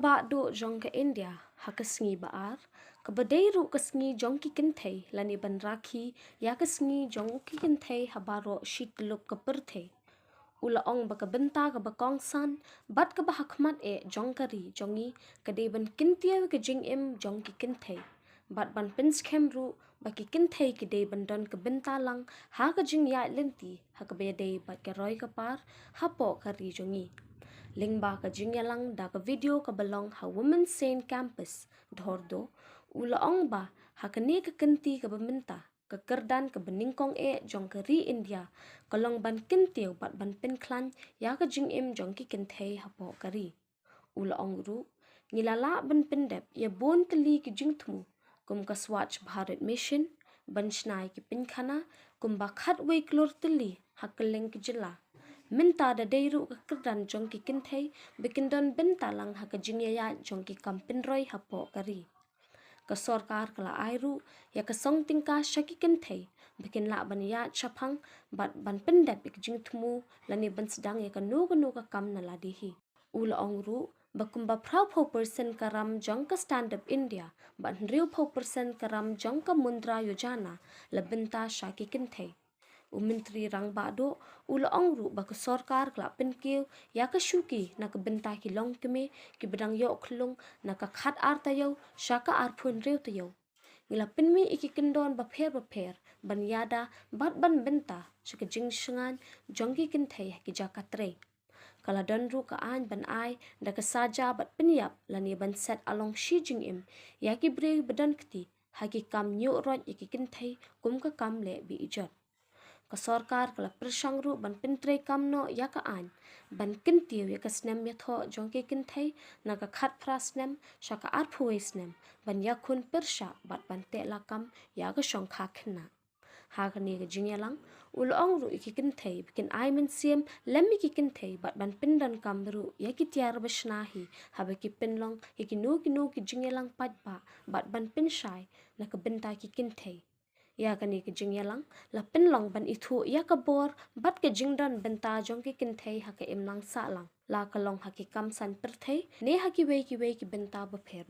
ba do jong ke India hakasngi baar kabadai ru kasngi jong ki kinthei lani ban rakhi ya kasngi jong ki kinthei habaro shitluk kaperthei ula ong baka benta ka bakong san bat ka bahakmat e jong kari jongi kade ban kintia ke jing em jong ki kinthei bat ban pins kem ru baki kinthei kide ban don ka benta lang ha ka jing ya lenti ha ka be dei bat ka roi ka par ha po kari jongi lingba ka jingyalang da ka video ka belong ha women saint campus dhordo ula ong ba ha ka ne ka kanti ka baminta ka kerdan ka beningkong e jong ka ri India kalong ban kintiu bat ban pin klan ya ka jing im jong ki kinthei ha po kari ula ong ru ngilala ban pindep ya bon kali ki jing thmu kum ka swatch bharat mission ban shnai ki pinkhana kum ba khat wei klor tili hakeling ki jila minta da deiru ka kerdan jong ki kinthei bikin don benta lang ha ka jingya ya jong ki kampin roi ha po kari ka sarkar kala airu ya ka song tingka shaki kinthei bikin la ban ya chapang bat ban pendap ik jing thmu lani ban sedang ya ka no ka kam na la hi ula ong ru bakumba prau pho percent karam jong ka stand up India ban riu pho percent karam jong ka mundra yojana la benta shaki kinthei Menteri rang bado ula ong ru ba ka sarkar kla pinkiu ya ka shuki na ka benta ki long keme ki bedang yo khlung na ka khat ar tayo shaka ar phun reu tayo ngila pinmi iki kindon ba pher ban yada bat ban benta shika jing shangan jongi kin thei ki jakatre kala don ru ka an ban ai da ka saja bat pinyap lani ban set along shi jing im ya ki bre bedan kti haki kam nyu roj iki kin thei kum ka kam le bi ijot ka sarkar kala persang ru ban pintre kam no ya ka an ban kintiu ya ka snem ya tho jong ke kin thei na ka khat phra snem sha ka ar phuai snem ban ya khun persha bat ban te la kam ya ka shong kha khna ha ka ni ka jingyalang ul ong ru ki kin thei bikin ai min siem lemmi ki kin thei bat ban pindan kam ru ya ki tiar bashna hi ha ba ki pinlong ki no ki jingyalang pat ba bat ban pin shai na ka binta ki kin thei ya kani ke jingyalang la pinlong ban ithu ya ka bor bat ke jingdan benta jong ke kin thei ha ka imlang sa lang la ka long ha ki kam san per thei ne ha ki wei ki benta ba pher